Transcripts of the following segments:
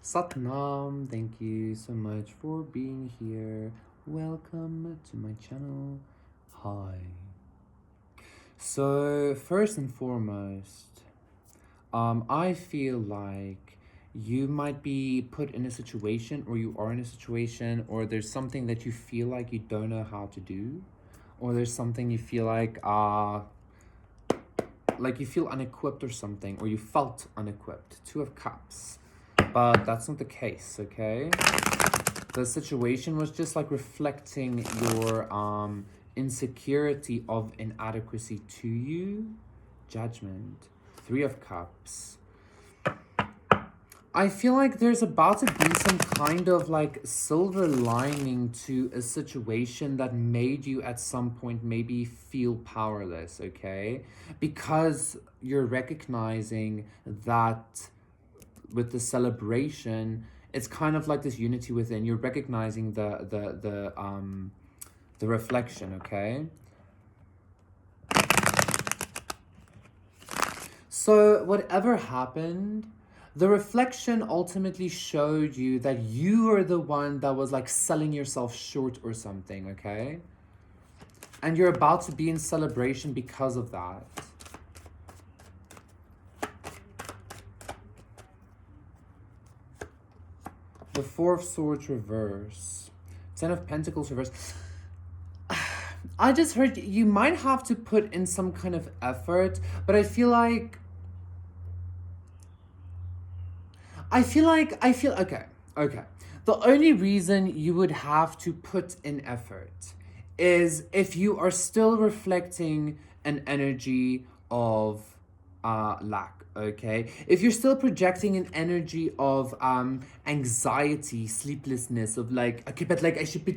Satnam, thank you so much for being here. Welcome to my channel. Hi. So, first and foremost, I feel like you might be put in a situation, or you are in a situation, or there's something that you feel like you don't know how to do, or there's something you feel like you feel unequipped or something, or you felt unequipped. Two of Cups. But that's not the case, okay? The situation was just like reflecting your insecurity of inadequacy to you. Judgment. Three of Cups. I feel like there's about to be some kind of like silver lining to a situation that made you at some point maybe feel powerless, okay? Because you're recognizing that with the celebration, it's kind of like this unity within. You're recognizing the reflection, okay? So whatever happened, the reflection ultimately showed you that you are the one that was like selling yourself short or something, okay? And you're about to be in celebration because of that. The Four of Swords reverse. Ten of Pentacles reverse. I just heard you might have to put in some kind of effort, but I feel okay, okay. The only reason you would have to put in effort is if you are still reflecting an energy of lack, okay? If you're still projecting an energy of anxiety, sleeplessness, of like, okay, but like I should be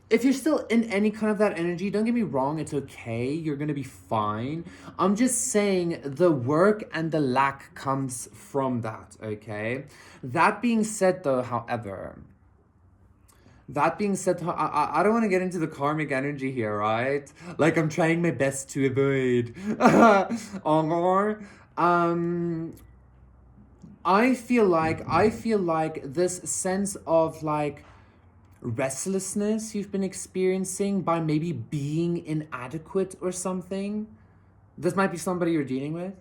if you're still in any kind of that energy, don't get me wrong, it's okay. You're gonna be fine. I'm just saying the work and the lack comes from that, okay? That being said, though, however, I don't want to get into the karmic energy here, right? Like, I'm trying my best to avoid. Or, I feel like this sense of like restlessness you've been experiencing by maybe being inadequate or something, this might be somebody you're dealing with,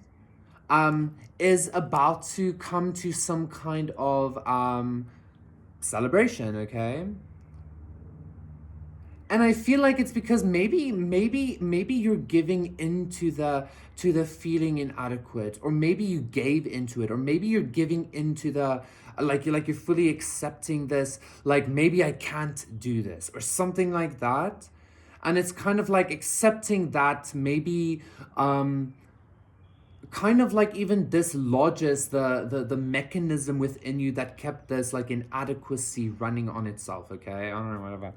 is about to come to some kind of celebration, okay? And I feel like it's because maybe you're giving into the feeling inadequate, or maybe you gave into it, or maybe you're giving into the you're fully accepting this, like maybe I can't do this or something like that. And it's kind of like accepting that maybe kind of like even dislodges the mechanism within you that kept this like inadequacy running on itself, okay? I don't know, whatever.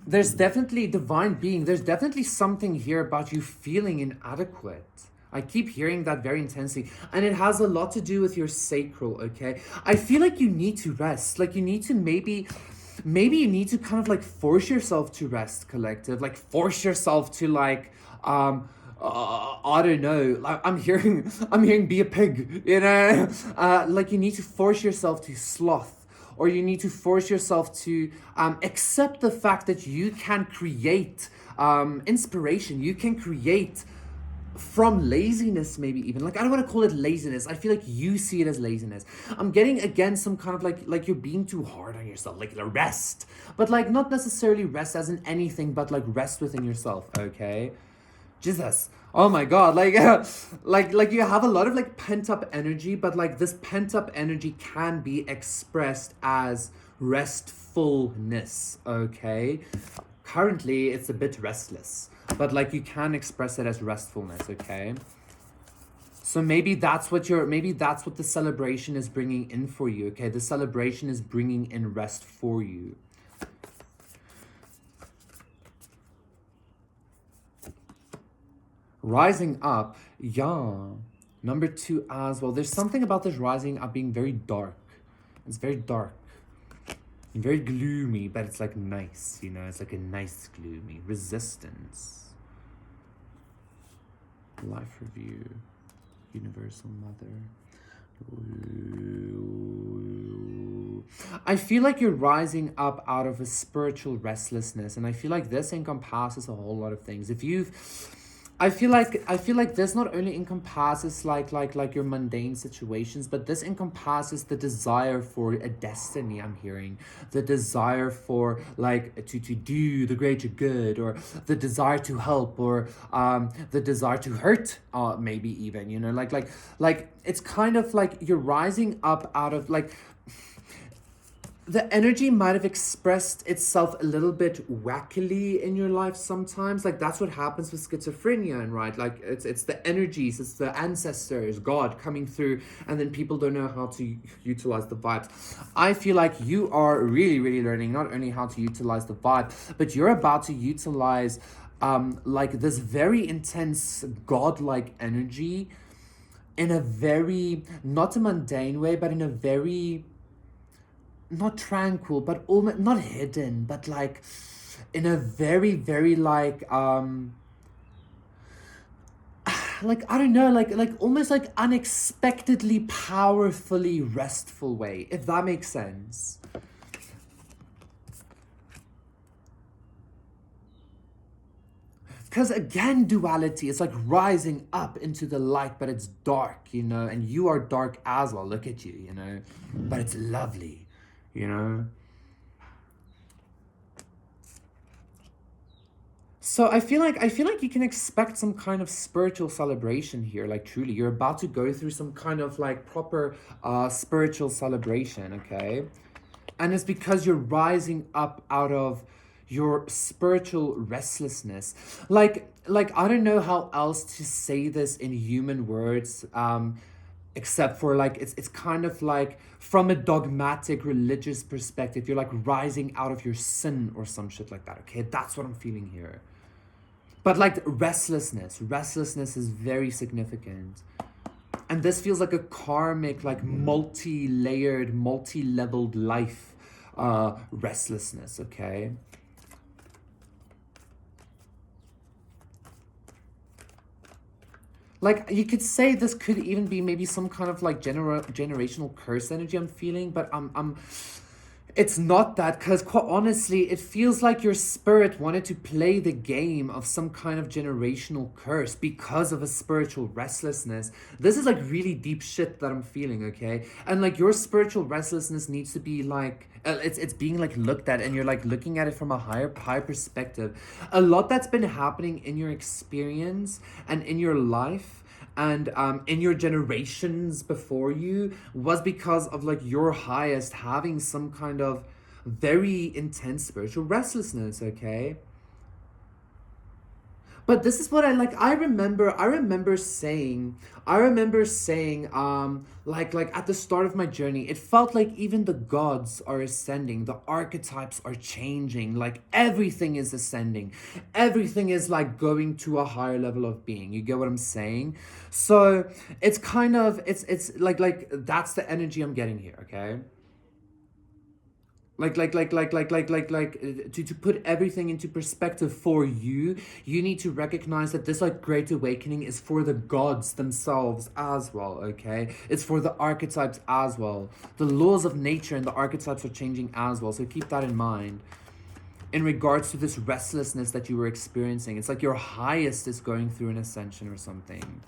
There's definitely divine being. There's definitely something here about you feeling inadequate. I keep hearing that very intensely. And it has a lot to do with your sacral, okay? I feel like you need to rest. Like you need to maybe you need to kind of like force yourself to rest, collective. Like force yourself to like I don't know. Like I'm hearing be a pig, you know? Like you need to force yourself to sloth, or you need to force yourself to accept the fact that you can create inspiration. You can create from laziness, maybe even. Like I don't want to call it laziness. I feel like you see it as laziness. I'm getting again some kind of like you're being too hard on yourself, like rest, but like not necessarily rest as in anything, but like rest within yourself. Okay, Jesus. Oh my god, like like you have a lot of like pent up energy, but like this pent up energy can be expressed as restfulness, okay? Currently it's a bit restless, but like you can express it as restfulness, okay? So maybe that's what the celebration is bringing in for you, okay? The celebration is bringing in rest for you. Rising up, yeah. Number two as well. There's something about this rising up being very dark. It's very dark. Very gloomy, but it's like nice, you know? It's like a nice gloomy. Resistance. Life review. Universal Mother. I feel like you're rising up out of a spiritual restlessness, and I feel like this encompasses a whole lot of things. If you've I feel like this not only encompasses like your mundane situations, but this encompasses the desire for a destiny. I'm hearing the desire for like to do the greater good, or the desire to help, or the desire to hurt, maybe even, you know, like it's kind of like you're rising up out of like the energy might have expressed itself a little bit wackily in your life sometimes. Like that's what happens with schizophrenia, and right, like it's the energies, it's the ancestors, God coming through, and then people don't know how to utilize the vibes. I feel like you are really, really learning not only how to utilize the vibe, but you're about to utilize like this very intense godlike energy in a very, not a mundane way, but in a very, not tranquil, but almost not hidden, but like in a very, very like I don't know, like almost like unexpectedly powerfully restful way, if that makes sense. Because again, duality, it's like rising up into the light, but it's dark, you know, and you are dark as well. Look at you, you know, but it's lovely, you know. So I feel like you can expect some kind of spiritual celebration here. Like truly, you're about to go through some kind of like proper spiritual celebration, okay? And it's because you're rising up out of your spiritual restlessness. Like I don't know how else to say this in human words, except for like it's kind of like from a dogmatic religious perspective, you're like rising out of your sin or some shit like that. Okay, that's what I'm feeling here. But like restlessness is very significant. And this feels like a karmic, like multi-layered, multi-leveled life restlessness, okay? Like you could say this could even be maybe some kind of like generational curse energy I'm feeling, but it's not that, because quite honestly, it feels like your spirit wanted to play the game of some kind of generational curse because of a spiritual restlessness. This is like really deep shit that I'm feeling, okay? And like your spiritual restlessness needs to be like it's being like looked at, and you're like looking at it from a higher perspective. A lot that's been happening in your experience and in your life and in your generations before you was because of like your highest having some kind of very intense spiritual restlessness, okay? But this is what I like. I remember saying, like at the start of my journey, it felt like even the gods are ascending, the archetypes are changing, like everything is ascending, everything is like going to a higher level of being. You get what I'm saying? So it's kind of it's like that's the energy I'm getting here, okay? To put everything into perspective for you, you need to recognize that this like great awakening is for the gods themselves as well, okay? It's for the archetypes as well. The laws of nature and the archetypes are changing as well, so keep that in mind. In regards to this restlessness that you were experiencing, it's like your highest is going through an ascension or something.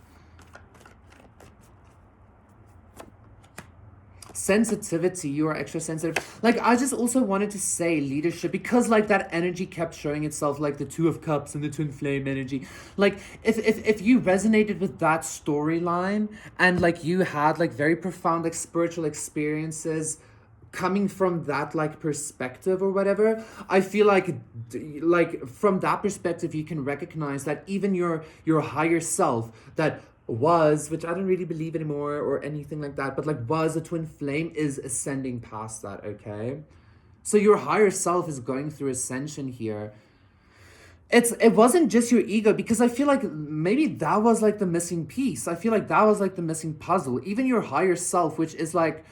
Sensitivity, you are extra sensitive. Like I just also wanted to say leadership, because like that energy kept showing itself, like the Two of Cups and the Twin Flame energy. Like if you resonated with that storyline, and like you had like very profound like spiritual experiences coming from that like perspective or whatever, I feel like from that perspective you can recognize that even your higher self that was, which I don't really believe anymore or anything like that, but like was a twin flame, is ascending past that, okay? So your higher self is going through ascension here. It wasn't just your ego, because I feel like maybe that was like the missing piece. I feel like that was like the missing puzzle. Even your higher self, which is like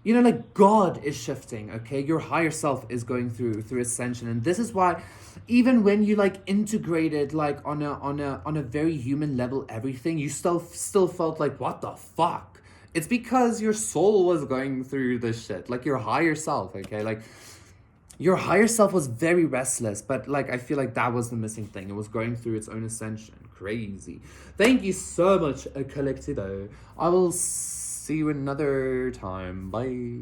you know, like God is shifting, okay? Your higher self is going through ascension. And this is why even when you like integrated like on a very human level everything, you still felt like, what the fuck? It's because your soul was going through this shit. Like your higher self, okay? Like your higher self was very restless, but like I feel like that was the missing thing. It was going through its own ascension. Crazy. Thank you so much, Collectido. I will see you another time. Bye.